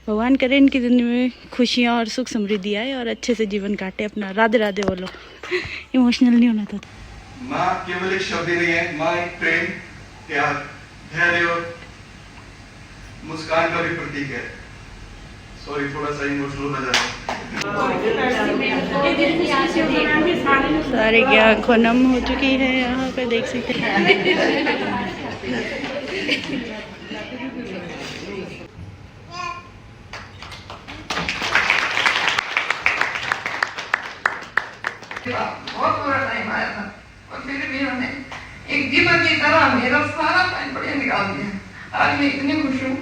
भगवान करे इनकी ज़िंदगी में खुशियाँ और सुख समृद्धि आए और अच्छे से जीवन काटे अपना। राधे राधे बोलो। इमोशनल नहीं होना था। माँ केवल एक शब्द ही नहीं है, माँ एक प्रेम, प्यार, धैर्य और मुस्कान का भी प्रतीक है। सॉरी, थोड़ा सा इमोशनल हो जा रहा है। सारे की आंखों नम हो चुकी है, यहाँ पे देख सकते हैं। बहुत बुरा टाइम आया था और फिर भी उन्होंने एक दीपक की तरह मेरा सारा टाइम बढ़िया निकाल दिया। आज मैं इतनी खुश हूँ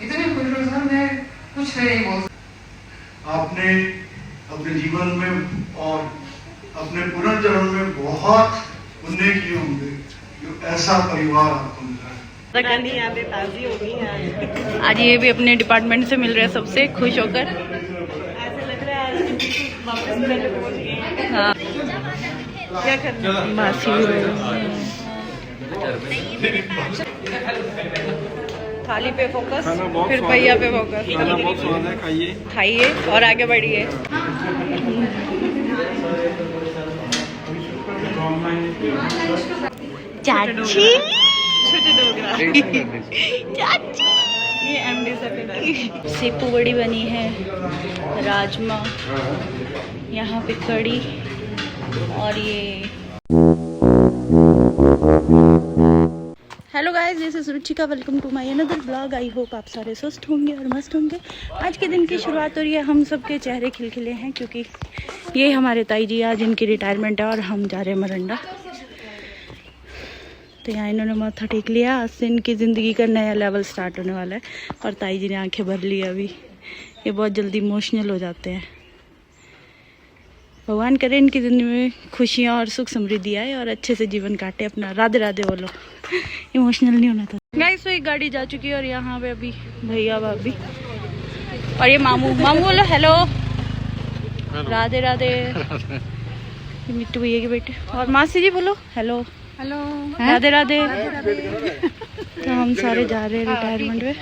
सर, मैं कुछ नहीं बोल सकती। आपने अपने जीवन में और अपने पुनर्जन्म में बहुत पुण्य किए होंगे जो ऐसा परिवार आपको मिला है। यहाँ पे ताज़ी होगी आज ये भी अपने डिपार्टमेंट से मिल रहे हैं सबसे खुश होकर। ऐसा लग रहा है आज वापस पहले पहुंच गए हैं। हाँ, क्या करना मासी थाली पे फोकस, फिर पहिया पे फोकस। खाना बहुत स्वाद है, खाइए खाइए और आगे बढ़िए। चाची छोटे डोगरा चाची ये एमडी सेक्रेटरी। सीपू बड़ी बनी है, राजमा, यहाँ पे कड़ी और ये। Hello guys, this is Ruchika, welcome to my another blog. I hope आप सारे स्वस्थ होंगे और मस्त होंगे। आज के दिन की शुरुआत हो रही है, हम सब के चेहरे खिलखिले हैं क्योंकि ये हमारे ताई जी आज इनकी रिटायरमेंट है और हम जा रहे हैं मरंडा। तो यहाँ इन्होंने माथा टेक लिया। आज से इनकी ज़िंदगी का नया लेवल स्टार्ट होने वाला है और ताई जी ने आंखें भर ली। अभी ये बहुत जल्दी इमोशनल हो जाते हैं। भगवान करे इनकी ज़िंदगी में खुशियाँ और सुख समृद्धि आए और अच्छे से जीवन काटे अपना। राधे राधे बोलो। इमोशनल नहीं होना था। गाइस, तो एक गाड़ी जा चुकी है और यहाँ पे अभी भैया भाभी और ये मामू। मामू बोलो हेलो। राधे राधे। मिट्टू भैया के बेटे और मासी जी बोलो हेलो। हेलो राधे राधे। तो हम सारे जा रहे हैं रिटायरमेंट में।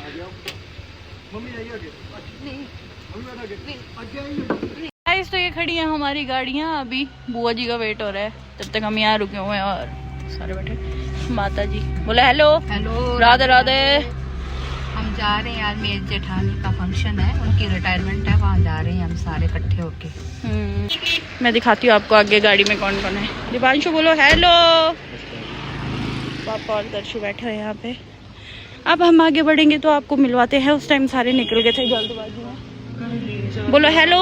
गाइस, तो ये खड़ी हैं हमारी गाड़ियाँ। अभी बुआ जी का वेट हो रहा है, तब तक हम यहाँ रुके हुए हैं और सारे बैठे। माता जी बोले हेलो। हेलो, राधे राधे। हम जा रहे हैं यार, मेरी जेठानी का फंक्शन है, उनकी रिटायरमेंट है, वहाँ जा रहे हैं हम सारे इकट्ठे होके। मैं दिखाती हूँ आपको आगे गाड़ी में कौन कौन है। दीपांशु बोलो हेलो। पापा और दर्शु बैठे हुए यहाँ पे। अब हम आगे बढ़ेंगे तो आपको मिलवाते हैं। उस टाइम सारे निकल गए थे जल्दबाजी में। बोलो हेलो।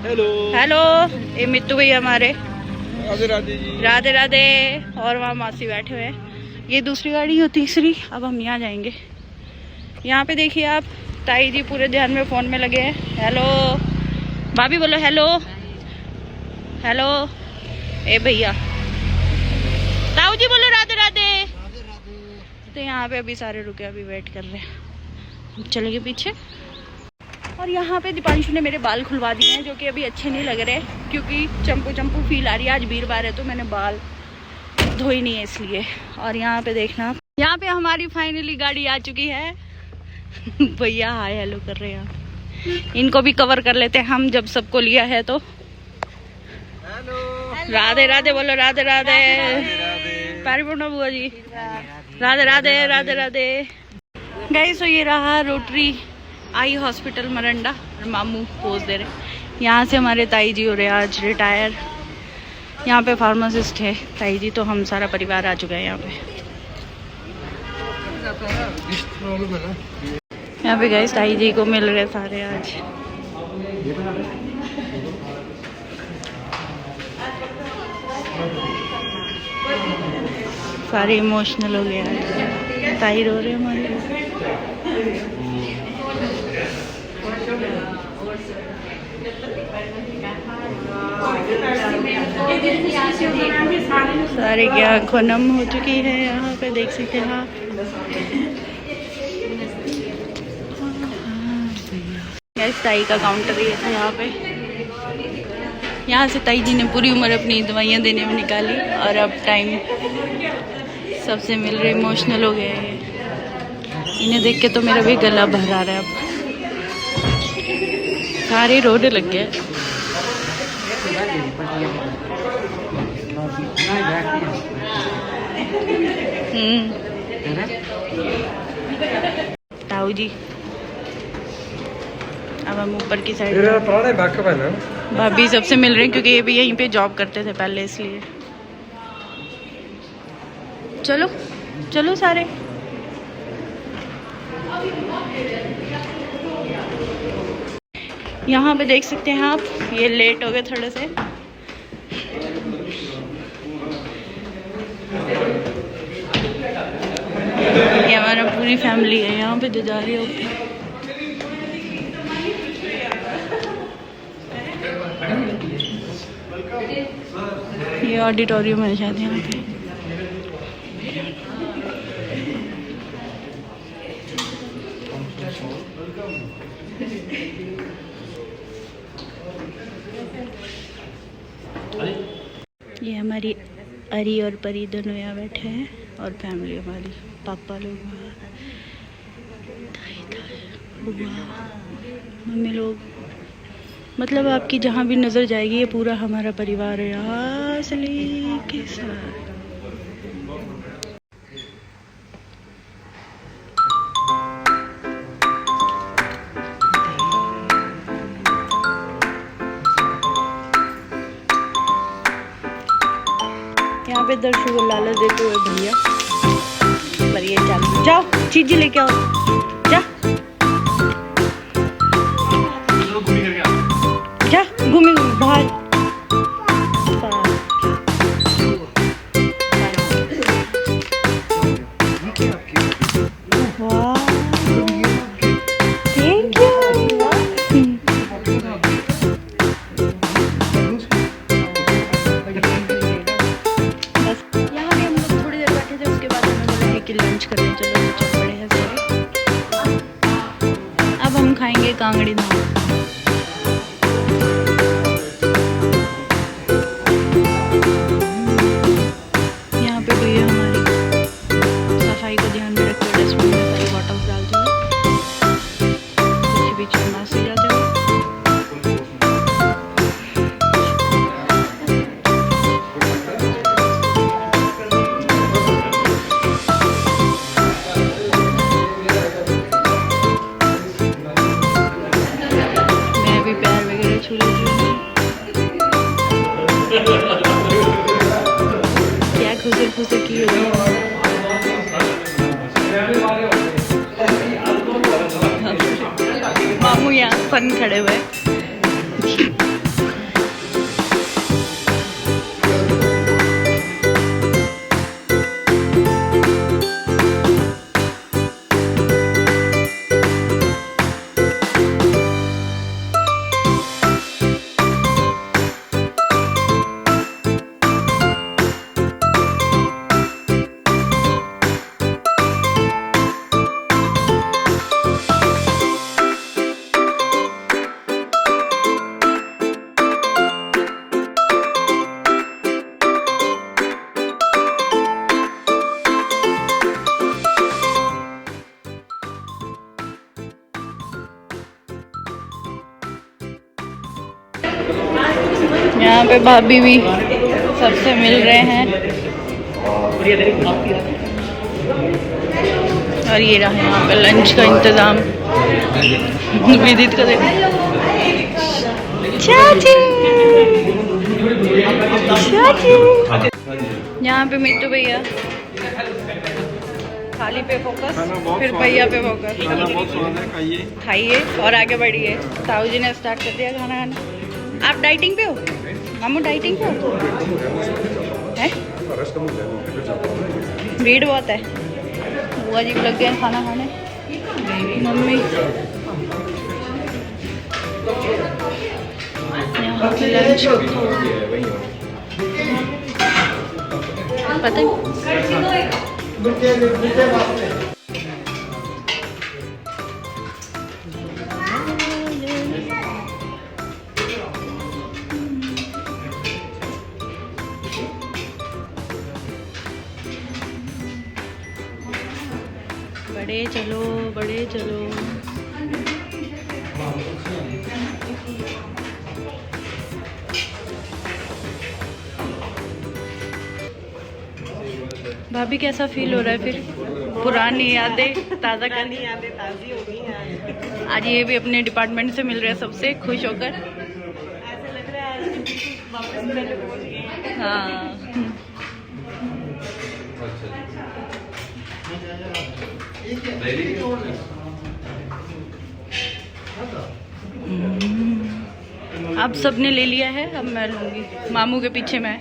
Hello hello. ये मित्तू भैया हमारे। राधे राधे जी। राधे राधे। और वहाँ मासी बैठे हुए हैं। ये दूसरी गाड़ी हो, तीसरी। अब हम यहाँ जाएंगे। यहाँ पे देखिए आप, ताई जी पूरे ध्यान में फोन में लगे हैं। हेलो भाभी बोलो हेलो। हेलो। ए भैया ताऊ जी बोलो राधे राधे। तो यहाँ पे अभी सारे रुके, अभी वेट कर रहे हैं। चलेंगे पीछे। और यहाँ पे दीपांशु ने मेरे बाल खुलवा दिए हैं जो कि अभी अच्छे नहीं लग रहे क्योंकि चंपू चंपू फील आ रही है। आज वीरवार है तो मैंने बाल धोई नहीं है इसलिए। और यहाँ पे देखना, यहाँ पे हमारी फाइनली गाड़ी आ चुकी है। भैया हाय हेलो कर रहे हैं। इनको भी कवर कर लेते हैं हम, जब सबको लिया है तो। राधे राधे बोलो। राधे राधे। पैरी पड़ना बुआ जी। राधे राधे। राधे राधे। गाइस, तो ये रहा रोटरी आई हॉस्पिटल मरंडा और मामू पोज दे रहे। यहाँ से हमारे ताई जी हो रहे हैं आज रिटायर। यहाँ पे फार्मासिस्ट है ताई जी, तो हम सारा परिवार आ चुका है यहाँ पे। यहाँ पे गाइस ताई जी को मिल रहे सारे आज। सारे इमोशनल हो गए आज। ताई रो रहे हमारे। सारे की आंखों नम हो चुकी है, यहाँ पे देख सकते हैं आप। गैस ताई का काउंटर ये था यहाँ पे। यहाँ से ताई जी ने पूरी उम्र अपनी दवाइयाँ देने में निकाली और अब टाइम सबसे मिल रहे। इमोशनल हो गए हैं, इन्हें देख के तो मेरा भी गला भर आ रहा है अब। सारे रोने लग गए। ताऊ जी, अब हम ऊपर की साइड भाभी सबसे मिल रहे हैं क्योंकि ये भी यहीं पे जॉब करते थे पहले, इसलिए। चलो चलो सारे। यहाँ पे देख सकते हैं आप, ये लेट हो गए थोड़े से। ये हमारा पूरी फैमिली है यहाँ पे जो जा रही है ऊपर। ये ऑडिटोरियम है शायद यहाँ पे। ये हमारी अरी और परी दोनों यहाँ बैठे हैं और फैमिली हमारी, पापा लोग, बुआ, मम्मी लोग, मतलब आपकी जहाँ भी नज़र जाएगी ये पूरा हमारा परिवार है यहाँ असली के साथ। यहाँ पे दर्शकों को लालच देते हुए भैया, पर ये चालू, जाओ चीज़ लेके आओ, जा जा घूमे बाहर। Thank you. लंच करने चलो, चल पड़े हैं सारे। अब हम खाएंगे कांगड़ी नान। यहाँ पे भैया हमारी सफाई को ध्यान में रखते हुए डस्टबिन में सारी बॉटल्स डालते हुए बीच बीच में नाश्ते जाते हुए। क्या खुसर खुसर की हो मामू यहाँ फन खड़े हुए। यहाँ पे भाभी भी सबसे मिल रहे हैं और ये रहा यहाँ पे लंच का इंतजाम। विदित का देखो, चाची चाची। यहाँ पे मिट्टू भैया थाली पे फोकस, फिर भैया पे फोकस। खाना बहुत स्वाद है, खाइए खाइए और आगे बढ़िए। ताऊ जी ने स्टार्ट कर दिया खाना खाना। आप डाइटिंग पे हो मामू? डाइटिंग पे हो? है भीड़ बहुत है। बुआ जी लग गए खाना खाने, मम्मी यहाँ पे लंच पता है। बड़े चलो बड़े चलो। भाभी कैसा फील हो रहा है फिर? पुरानी यादें ताज़ा पुरानी करनी। यादें ताज़ी हो गई हैं आज ये भी अपने डिपार्टमेंट से मिल रहे हैं सबसे खुश होकर। ऐसा लग रहा है आज बिल्कुल वापस पहले पहुंच गए हैं। हाँ अब सबने ले लिया है, अब मैं लूंगी। मामू के पीछे मैं।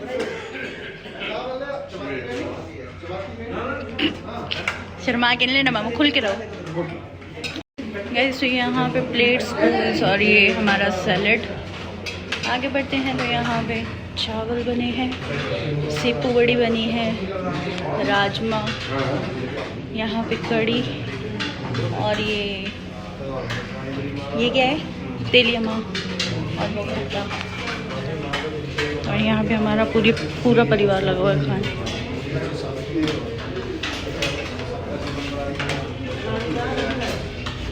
शर्मा के लेना मामू, खुल के रहो। गाइस तो यहाँ पे प्लेट्स और ये हमारा सैलेड। आगे बढ़ते हैं तो यहाँ पे चावल बने हैं, सेपू बड़ी बनी है, राजमा, यहाँ पे कड़ी और ये क्या है, तेलियमा और बघाटा। और यहाँ पे हमारा पूरा परिवार लगा हुआ है खाने।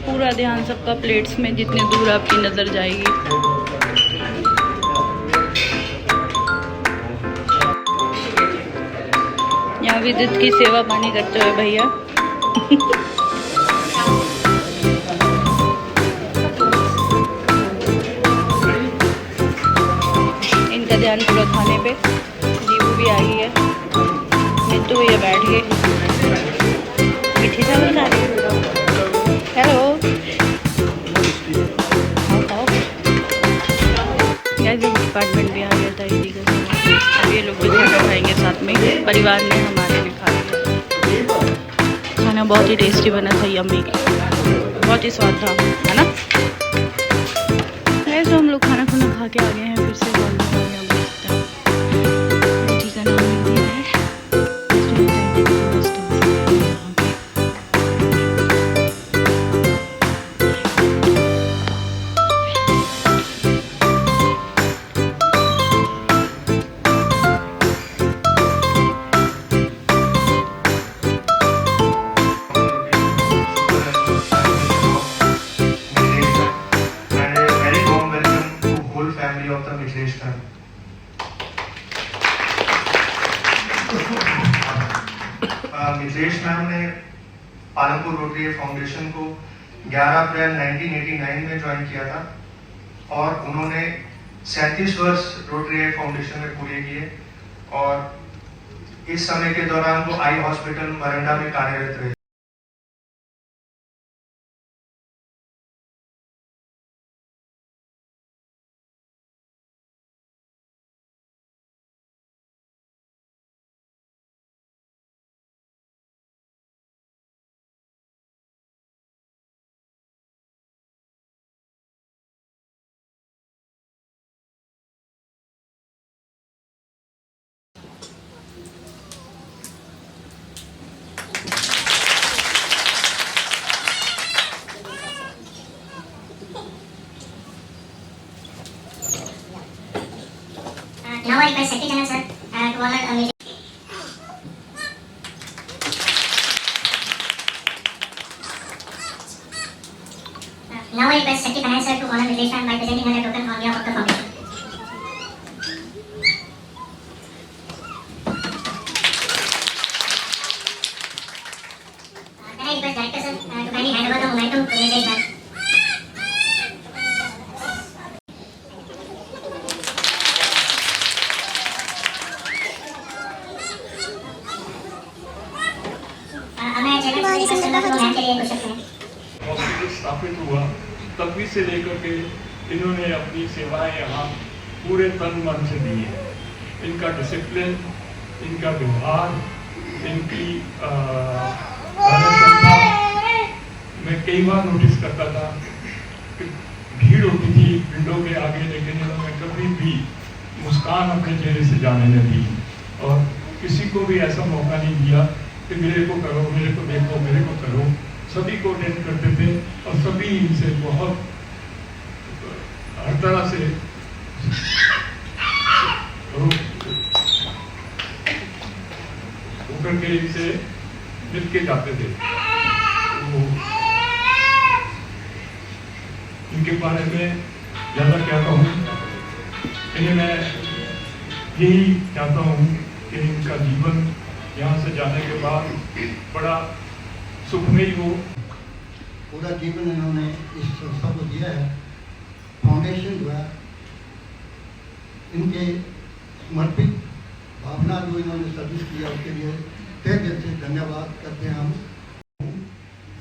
पूरा ध्यान सबका प्लेट्स में, जितने दूर आपकी नज़र जाएगी। यहाँ विद्युत की सेवा पानी करते हुए भैया। इनका ध्यान पूरा खाने पे। जीवू भी आई है, नीतू भैया बैठ गए, मीठे चावल खा रहे। हेलो डिपार्टमेंट भी आ गया था दीदी का। अब ये लोग भी खाना खाएंगे साथ में, परिवार ने हमारे ने खा लिया। खाना बहुत ही टेस्टी बना था, यम्मी, बहुत ही स्वाद था, है ना। वैसे हम लोग खाना खा के आ गए हैं फिर से। रोटी का नाम लिख दिया है। मिथिलेश मैम ने पालमपुर रोटरी फाउंडेशन को 11 अप्रैल 1989 में ज्वाइन किया था और उन्होंने 37 वर्ष रोटरी फाउंडेशन में पूरे किए और इस समय के दौरान वो आई हॉस्पिटल मरंडा में कार्यरत रहे। Now I request Secretary General sir to honor a meeting. Now I request Secretary Finance sir to honor Mithilesh ma'am by presenting her a token on behalf of the foundation. Can I request Director sir to kindly hand over the momentum to Mithilesh ma'am. Hospital स्थापित हुआ तभी से लेकर के इन्होंने अपनी सेवाएं यहाँ पूरे तन मन से दी है। इनका डिसिप्लिन, इनका व्यवहार, इनकी कार्यक्षमता मैं कई बार नोटिस करता था कि भीड़ होती थी विंडो के आगे, लेकिन इन्होंने कभी भी मुस्कान अपने चेहरे से जाने न दी और किसी को भी ऐसा मौका नहीं दिया कि मेरे को करो, मेरे को देखो, मेरे को करो। सभी को अटेंड करते थे और सभी इनसे बहुत हर तरह से होकर के इनसे मिल के जाते थे। तो इनके बारे में ज़्यादा क्या कहूँ, इन्हें मैं यही चाहता हूँ कि इनका जीवन यहाँ से जाने के बाद बड़ा सुखमयी हो। पूरा जीवन इन्होंने इस संस्था को दिया है। फाउंडेशन जो है इनके समर्पित भावना जो इन्होंने सर्विस किया उसके लिए तहे दिल से धन्यवाद करते हैं हम।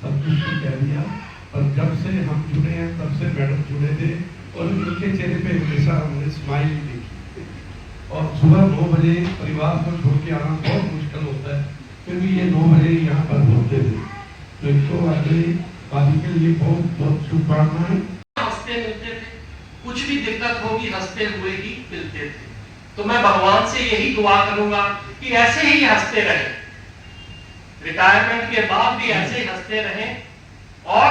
सब कुछ तो कह दिया, पर जब से हम जुड़े हैं तब से मैडम जुड़े थे और उनके चेहरे पे हमेशा हमने स्माइल ही देखी। और सुबह 9 बजे परिवार को छोड़ के आना बहुत मुश्किल होता है, फिर भी ये 9 बजे यहाँ पर होते थे। तो इनको आगे बाकी के लिए बहुत बहुत शुभकामनाएं। हंसते मिलते थे, कुछ भी दिक्कत होगी हंसते हुए ही मिलते थे। तो मैं भगवान से यही दुआ करूंगा कि ऐसे ही हंसते रहें, रिटायरमेंट के बाद भी ऐसे ही हंसते रहें और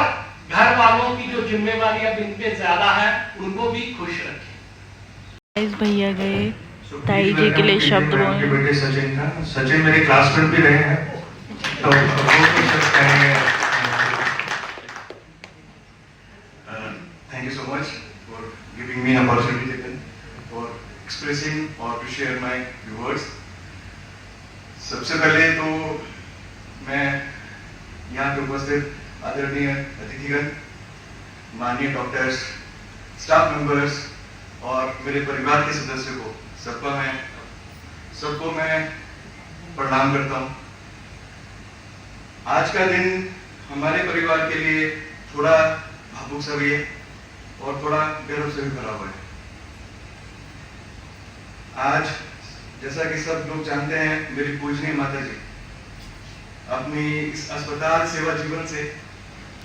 घर वालों की जो जिम्मेवारी अब इन पे ज्यादा है उनको भी खुश रखें। इस भैया गए ताई जी के लिए शब्द बोलने। बेटे सचिन था, सचिन मेरे क्लासमेट भी रहे हैं, तो वो कुछ कहेंगे। Thank you so much for giving me an opportunity for expressing or to share my words. सबसे पहले तो मैं यहाँ पे उपस्थित आदरणीय अतिथिगण, माननीय डॉक्टर्स, स्टाफ मेंबर्स और मेरे परिवार के सदस्यों को सबको मैं प्रणाम करता हूँ। आज का दिन हमारे परिवार के लिए थोड़ा भावुक सा भी है और थोड़ा गर्व से भी भरा हुआ है। आज जैसा कि सब लोग जानते हैं, मेरी पूजनीय माता जी अपनी इस अस्पताल सेवा जीवन से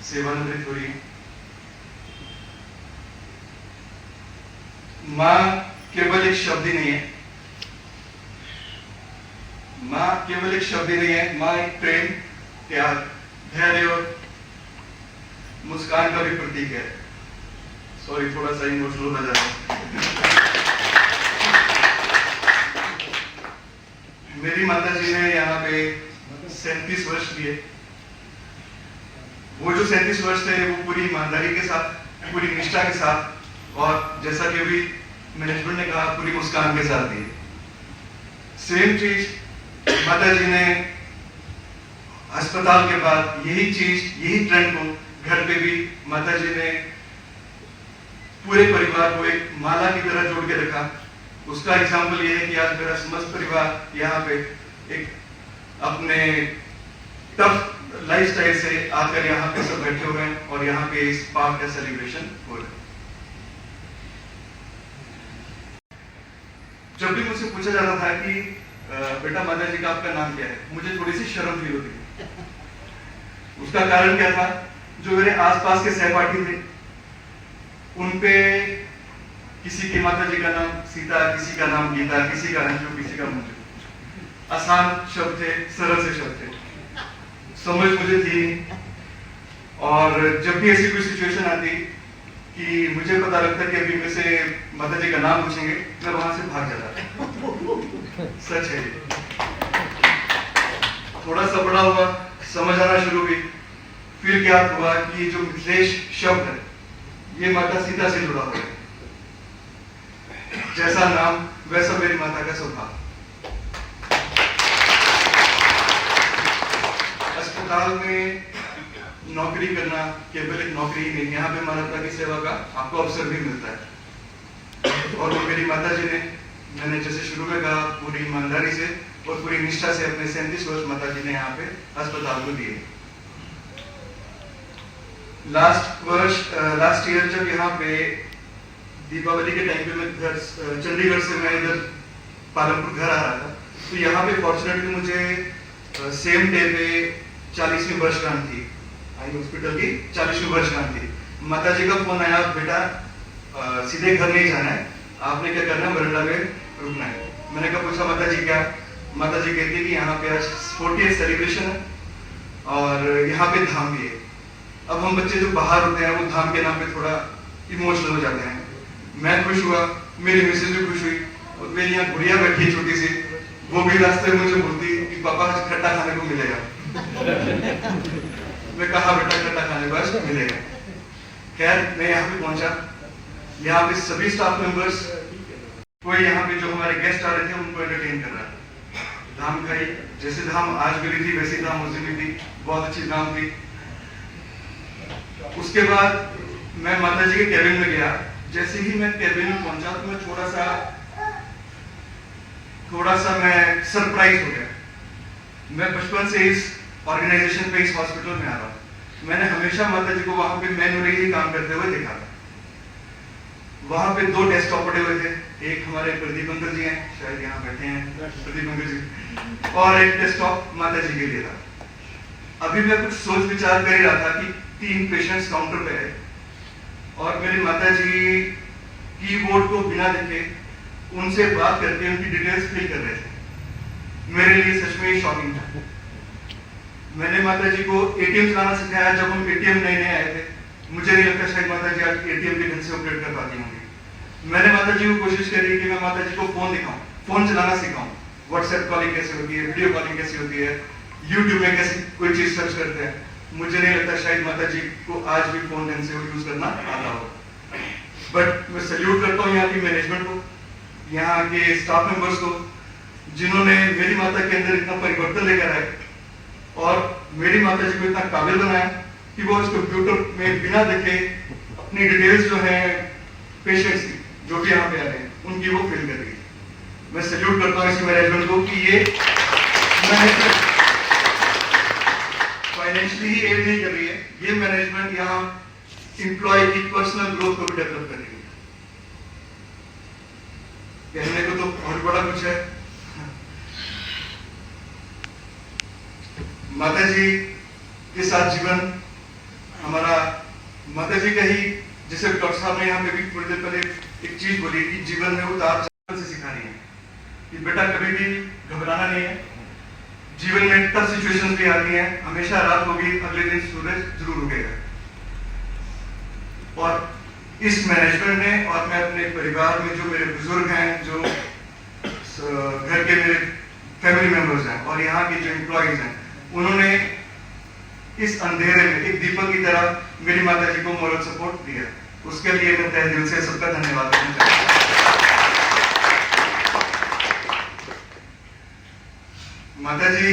सेवानिवृत्त हो रही। माँ केवल एक शब्द ही नहीं है, माँ केवल एक शब्द ही नहीं है, माँ एक प्रेम, त्याग, धैर्य और मुस्कान का भी प्रतीक है। सॉरी, थोड़ा सा इमोशनल हो जा रहा हूं। मेरी माता जी ने यहाँ पे 37 वर्ष दिए। वो जो 37 वर्ष थे वो पूरी ईमानदारी के साथ, पूरी निष्ठा के साथ और जैसा कि अभी मैनेजमेंट ने कहा पूरी मुस्कान के साथ दिए। सेम चीज माता जी ने अस्पताल के बाद यही चीज, यही ट्रेंड को घर पे भी माता जी ने पूरे परिवार को एक माला की तरह जोड़ के रखा। उसका एग्जाम्पल ये है कि आज मेरा समस्त परिवार यहाँ पे एक अपने टफ लाइफस्टाइल से आकर यहाँ पे सब बैठे हुए हैं और यहाँ पे इस पार्क का सेलिब्रेशन हो रहा है। जब भी मुझसे पूछा जाता था कि बेटा माता जी का आपका नाम क्या है, मुझे थोड़ी सी शर्म फील होती थी। उसका कारण क्या था, जो मेरे आसपास के सहपाठी थे उनपे किसी की माता जी का नाम सीता, किसी का नाम गीता, किसी का अंजू, किसी का मंजू। आसान शब्द थे, सरल से शब्द थे, समझ मुझे थी। और जब भी ऐसी कोई सिचुएशन आती कि मुझे पता लगता कि अभी में से माता जी का नाम पूछेंगे, मैं वहां से भाग जाता। सच है। थोड़ा सा बड़ा हुआ, समझ आना शुरू हुई, फिर क्या हुआ कि जो मिथिलेश शब्द है ये माता सीता से जुड़ा हुआ है। जैसा नाम वैसा मेरी माता का स्वभाव। अस्पताल में नौकरी करना केवल एक नौकरी ही नहीं, यहाँ पे मानवता की सेवा का आपको अवसर भी मिलता है। और वो मेरी माता जी ने, मैंने जैसे शुरू में कहा, पूरी ईमानदारी से और पूरी निष्ठा से अपने 37 वर्ष माता जी ने यहाँ पे अस्पताल को दिए। लास्ट ईयर जब यहाँ पे दीपावली के टाइम पे मैं चंडीगढ़ से मैं इधर पालमपुर घर आ रहा था, तो यहाँ पे फॉर्चुनेटली मुझे सेम डे पे 40वीं वर्षगांठ थी, आई हॉस्पिटल की 40वीं वर्षगांठ थी। माता जी का फोन आया, बेटा सीधे घर नहीं जाना है, आपने क्या करना है, बरंडा में रुकना है। मैंने कहा, पूछा माता जी क्या? माता जी कहती है कि यहाँ पे आज 40th सेलिब्रेशन है और यहाँ पे धाम भी है। अब हम बच्चे जो बाहर होते हैं वो धाम के नाम पे थोड़ा इमोशनल हो जाते हैं। मैं खुश हुआ, मेरी मिसेज भी खुश हुई और मेरी यहाँ गुड़िया बैठी छोटी सी, वो भी रास्ते में मुझे बोलती कि पापा आज खट्टा खाने को मिलेगा। मैं कहा, बेटा खट्टा खाने को आज मिलेगा। खैर मैं यहाँ पे पहुंचा, यहाँ पे सभी स्टाफ मेंबर्स, कोई यहाँ पे जो हमारे गेस्ट आ रहे थे उनको एंटरटेन कर रहा था। धाम खाई, जैसे धाम आज मिली थी वैसी धाम उस दिन भी थी, बहुत अच्छी धाम थी। उसके बाद मैं माता जी के कैबिन में गया। जैसे ही मैं कैबिन में पहुंचा तो मैं थोड़ा सा मैं सरप्राइज हो गया। मैं बचपन से इस ऑर्गेनाइजेशन पे, इस हॉस्पिटल में आ रहा हूँ। मैंने हमेशा माता जी को वहां पे मैनुअली ही काम करते हुए देखा था। वहां पे 2 डेस्कटॉप पड़े हुए थे, एक हमारे प्रदीप अंकल जी हैं, शायद यहाँ बैठे हैं प्रदीप अंकल जी, और एक डेस्कटॉप माता जी के लिए था। अभी मैं कुछ सोच विचार कर ही रहा था कि 3 पेशेंट्स काउंटर पे है और मेरी माता जी कीबोर्ड को बिना देखे उनसे बात करके उनकी डिटेल्स फिल कर रहे थे। मेरे लिए सच में शॉकिंग था। मैंने माता जी को एटीएम चलाना सिखाया जब हम एटीएम नए आए थे। मुझे नहीं लगता शायद माता जी आज एटीएम के ढंग से ऑपरेट कर पाती होंगी। मैंने माता जी को कोशिश करी कि मैं माता जी को फोन दिखाऊं, फोन चलाना सिखाऊं, व्हाट्सएप कॉलिंग कैसे होती है, वीडियो कॉलिंग कैसे होती है, यूट्यूब में कैसे कोई चीज सर्च करते हैं। मुझे नहीं लगता शायद माता जी को आज भी फोन ढंग से यूज करना आता हो। बट मैं सैल्यूट करता हूँ यहाँ की मैनेजमेंट को, यहाँ के स्टाफ मेंबर्स को, जिन्होंने मेरी माता के अंदर इतना परिवर्तन लेकर आए और मेरी माता जी को इतना काबिल बनाया कि वो उस कंप्यूटर में बिना देखे अपनी डिटेल्स जो है पेशेंट्स की, जो भी यहाँ पे आ रहे हैं, उनकी वो फिल कर रही है। मैं सैल्यूट करता हूँ इसी मैनेजमेंट को कि ये मैनेजमेंट फाइनेंशियली ही एड नहीं कर रही है, ये मैनेजमेंट यहाँ एम्प्लॉय की पर्सनल ग्रोथ को भी डेवलप कर रही है। कहने को तो बहुत बड़ा कुछ है। माता जी के साथ जीवन हमारा, माता जी का ही, जैसे डॉक्टर साहब ने यहाँ पे भी थोड़ी देर पहले एक चीज बोली कि जीवन में उतार चढ़ाव से सिखा रही है कि बेटा कभी भी घबराना नहीं है। जीवन में टफ सिचुएशंस भी आती हैं, हमेशा रात होगी, अगले दिन सूरज जरूर उगेगा। और इस मैनेजमेंट ने और मैं अपने परिवार में जो मेरे बुजुर्ग हैं, जो घर के मेरे फैमिली मेंबर्स हैं और यहाँ के जो एम्प्लॉइज हैं, उन्होंने इस अंधेरे में एक दीपक की तरह मेरी माता जी को मॉरल सपोर्ट दिया। उसके लिए मैं तहे दिल से सबका धन्यवाद करना चाहता हूँ। माता जी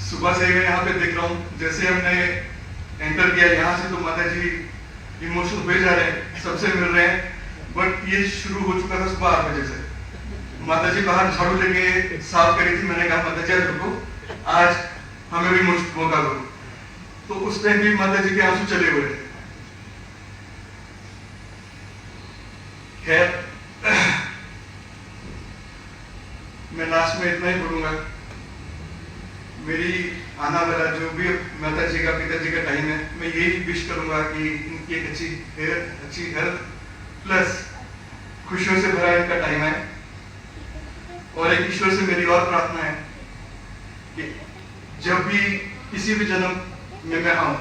सुबह से मैं यहाँ पे देख रहा हूँ, जैसे हमने एंटर किया यहाँ से तो माता जी इमोशनल हुए जा रहे हैं, सबसे मिल रहे हैं। बट ये शुरू हो चुका था सुबह 8 बजे से। माता जी बाहर झाड़ू लेके साफ करी थी। मैंने कहा माता जी रुको, आज हमें भी मौका दो। तो उस टाइम भी माता जी के आंसू चले हुए थे। खैर मैं लास्ट में इतना ही बोलूंगा, मेरी आना वाला जो भी माता जी का, पिताजी का टाइम है, मैं यही विश करूंगा कि इनकी एक अच्छी हेल्थ प्लस खुशियों से भरा इनका टाइम है। और एक ईश्वर से मेरी और प्रार्थना है कि जब भी किसी भी जन्म में मैं आऊं,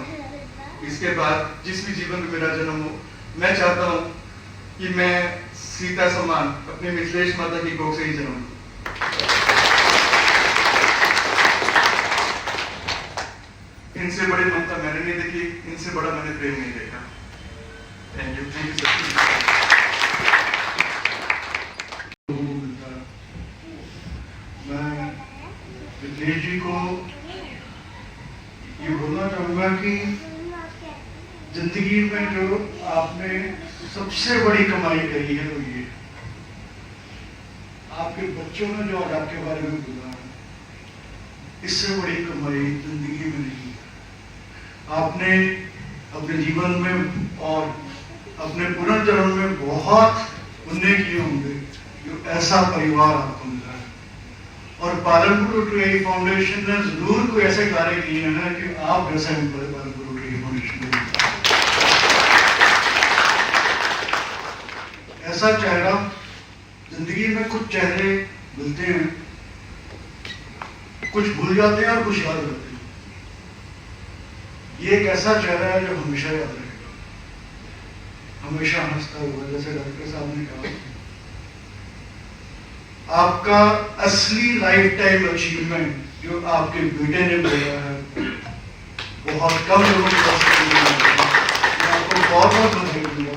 इसके बाद जिस भी जीवन में मेरा जन्म हो, मैं चाहता हूं कि मैं सीता समान अपने मिथिलेश माता की गोद से ही जन्म लूं। इनसे बड़ी ममता मैंने नहीं देखी, इनसे बड़ा मैंने प्रेम नहीं देखा। Thank you sir. मैं मिथिलेश जी को ये बोलना चाहूंगा कि जिंदगी में जो आपने सबसे बड़ी कमाई करी है वो ये, आपके बच्चों ने जो आज आपके बारे में बोला है, इससे बड़ी कमाई जिंदगी में नहीं है। आपने अपने जीवन में और अपने पुनर्जन्म में बहुत पुण्य किए होंगे जो ऐसा परिवार आपको मिला है। और पालनपुर रोटरी फाउंडेशन ने जरूर कोई ऐसे कार्य किए हैं कि आप जैसे पालनपुर रोटरी फाउंडेशन ने ऐसा चेहरा, जिंदगी में कुछ चेहरे मिलते हैं, कुछ भूल जाते हैं और कुछ याद रहते हैं। ये एक ऐसा चेहरा है जो हमेशा याद रहेगा, हमेशा हंसता हुआ। जैसे डॉक्टर साहब ने कहा, आपका असली लाइफ टाइम अचीवमेंट जो आपके बेटे ने बोला है, बहुत कम लोगों के पास मैं आपको बहुत बहुत बधाई दूंगा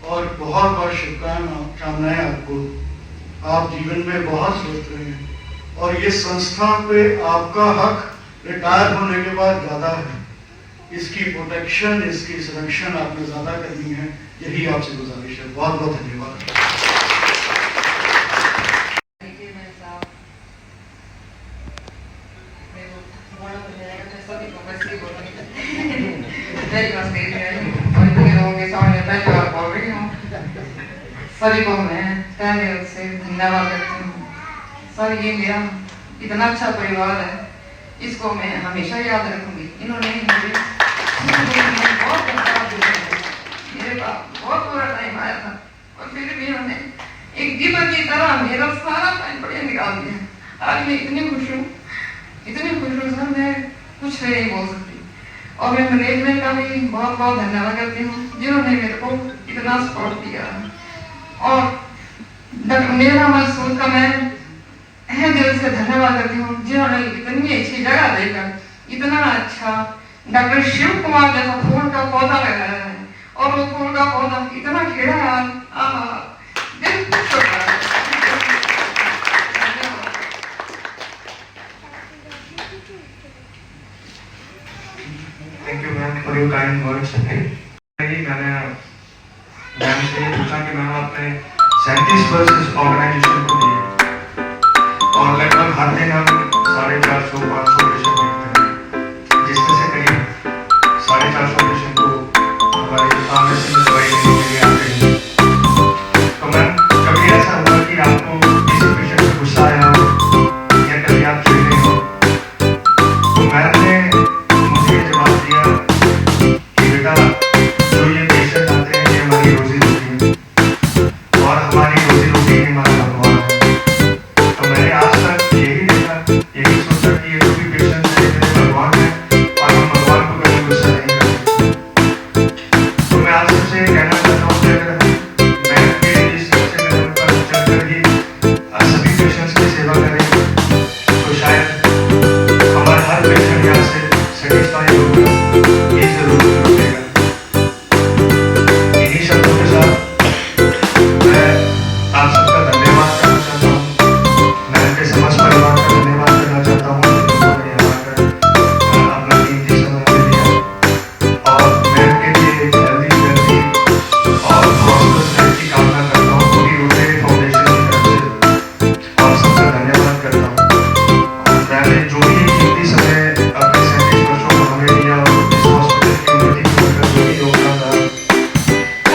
और बहुत बहुत शुभकामनाएं आपको आप जीवन में बहुत स्वस्थ रहें और ये संस्था पे आपका हक रिटायर होने के बाद ज़्यादा है। इसकी प्रोटेक्शन, इसकी संरक्षण आपने ज़्यादा करनी है, यही आपसे गुजारिश है। बहुत बहुत धन्यवाद। सभी को मैं तहे दिल से धन्यवाद करती हूँ। सर, ये मेरा इतना अच्छा परिवार है, इसको मैं हमेशा याद रखूंगी। इन्होंने मुझे बहुत मेरे पास बहुत बुरा टाइम आया था और फिर भी इन्होंने एक दीपक की तरह मेरा सारा टाइम बढ़िया निकाल दिया। आज मैं इतनी खुश हूँ सर, मैं कुछ नहीं बोल सकती। और मैं मैनेजमेंट का भी बहुत बहुत धन्यवाद करती हूँ जिन्होंने मेरे को इतना सपोर्ट किया। और मेरा महसूस का मैं दिल से धन्यवाद करती हूँ जिन्होंने इतनी अच्छी जगह देकर इतना अच्छा डॉक्टर शिव कुमार जैसा फूल का पौधा लगाया है और वो फूल का पौधा इतना खिला है। दिल खुश होता है। Thank you ma'am for your kind words. मैंने मैम से ये पूछा कि मैम आपने 37 वर्ष इस ऑर्गेनाइजेशन को दिए और लगभग हर दिन हम 450-500 पेशेंट देखते हैं, जिसमें से करीब 450 पेशेंट को हमारे फार्मेसी में दवाई देने के लिए आते हैं। तो मैम, कभी ऐसा हुआ कि आपको किसी पेशेंट पे गुस्सा आया हो या कभी आप चिढ़े हो, तो मैम ने मुझे ये जवाब दिया कि बेटा, जो ये पेशेंट आते हैं ये हमारी रोजी रोटी है और हमारी रोजी रोटी हमारा भगवान है। तो मैंने आज तक यही देखा, यही सोचा कि ये जो भी पेशेंट है मेरे भगवान है और हम भगवान को कभी गुस्सा नहीं करते। तो मैं आज सबसे कहना चाहता हूँ कि अगर मैं के इस अच्छे कदम पर चलकर ही सभी पेशेंट्स की सेवा करें तो शायद हमारा हर पेशेंट यहाँ से सेटिस्फाई होगा, ये जरूर होगा। इन्हीं शब्दों के साथ मैं आप सबका धन्यवाद करना चाहता हूँ। मैं आपके समस्त परिवार का धन्यवाद करना चाहता हूँ जिन्होंने यहाँ आकर अपना कीमती समय दे दिया और मैं आपके लिए जल्दी और प्रॉस्पेरस लाइफ की कामना करता हूँ पूरी रोटरी फाउंडेशन की तरफ से और सबका धन्यवाद करता हूँ। और मैंने जो भी कीमती समय अपने 37 वर्षों में हमें दिया और इस हॉस्पिटल की उन्नति को लेकर जो भी योगदान था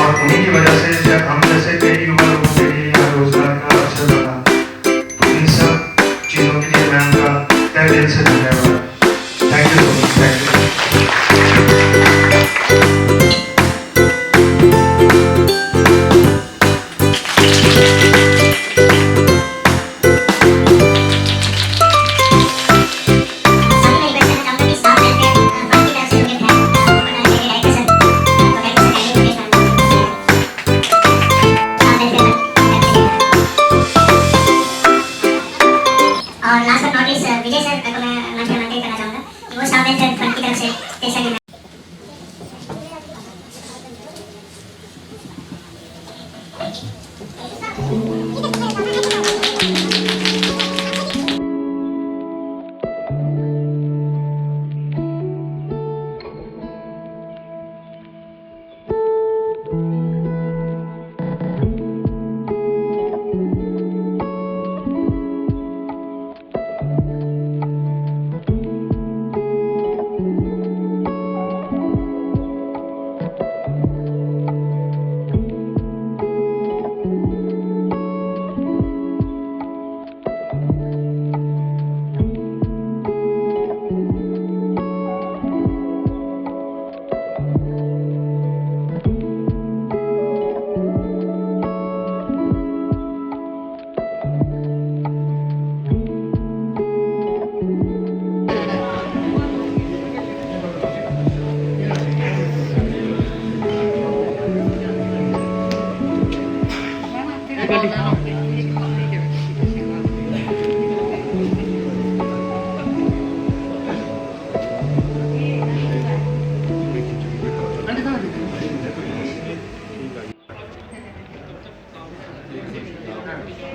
और उन्हीं की वजह से जब हम जैसे कई युवा लोगों के लिए यहाँ रोजगार का अवसर बना, तो इन सब चीज़ों के लिए मैम का तहे दिल से धन्यवाद। Thank you so much. Thank you. और last but not least Vijay sir को मैं मंच पर आमंत्रित करना चाहूँगा कि वो स्टाफ वेलफेयर फंड की तरफ से पैसा की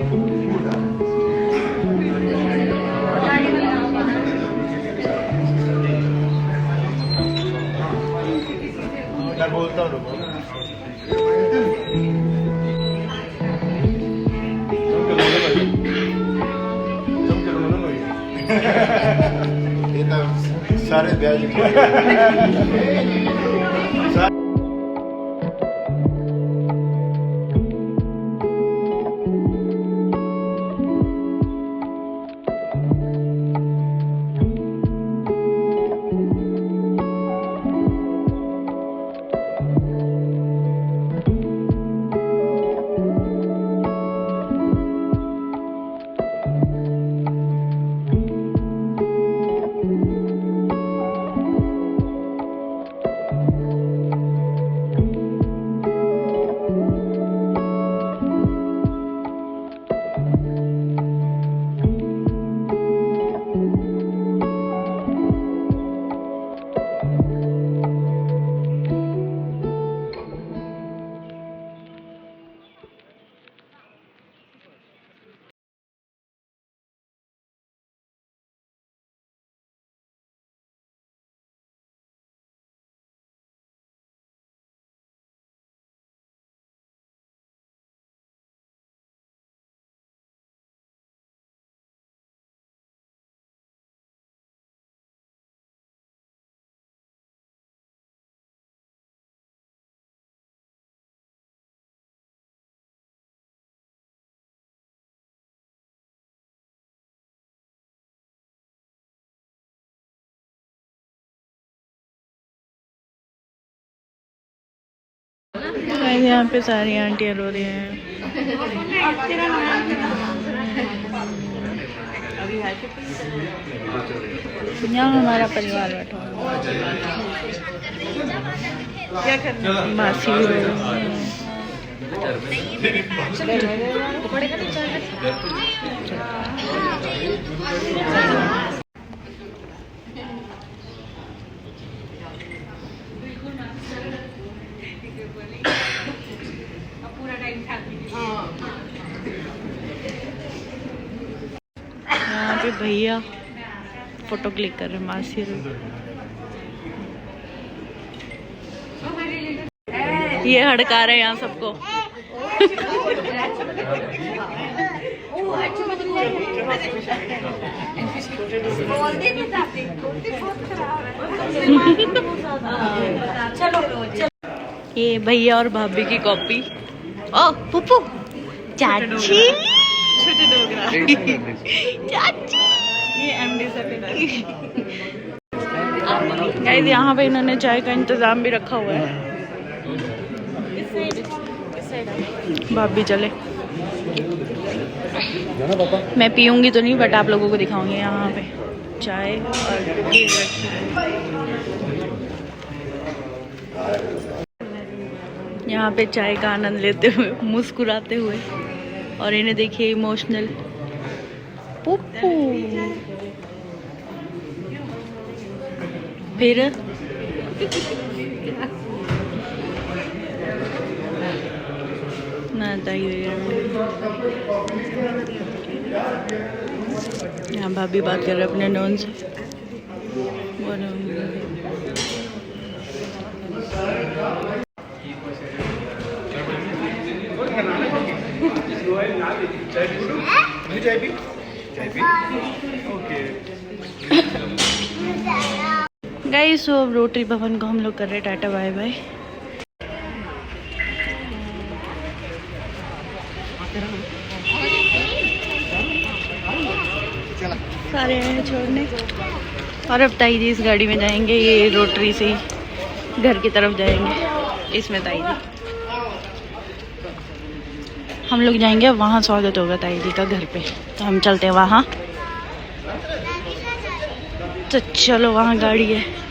Thank you. मैं बोलता हूँ रुको। ये तो सारे ब्याज यहाँ पे सारी आंटियाँ रो रही हैं। यहाँ हमारा परिवार बैठा हुआ क्या करना, मासी भी रो रही है। यहाँ पे भैया फोटो क्लिक कर रहे हैं मासी रो। ये हड़का रहे हैं यहाँ सबको। ये भैया और भाभी की कॉपी। ओ पुप्पू चाची चाची, ये एमडी से गाइस यहाँ पे इन्होंने चाय का इंतजाम भी रखा हुआ है। भाभी चले, मैं पीऊंगी तो नहीं बट आप लोगों को दिखाऊंगी। यहाँ पे चाय और कुकीज रखी है। यहाँ पे चाय का आनंद लेते हुए, मुस्कुराते हुए, और इन्हें देखिए इमोशनल पुप्पू। फिर यहाँ भाभी बात कर रहे अपने नॉन से। गाइस सो रोटरी भवन को हम लोग कर रहे टाटा बाय बाय। सारे आए हैं छोड़ने, और अब ताई जी इस गाड़ी में जाएंगे। ये रोटरी से ही घर की तरफ जाएंगे। इसमें ताई जी, हम लोग जाएंगे वहाँ, स्वागत होगा ताई जी का घर पे, तो हम चलते हैं वहाँ। तो चलो वहाँ गाड़ी है।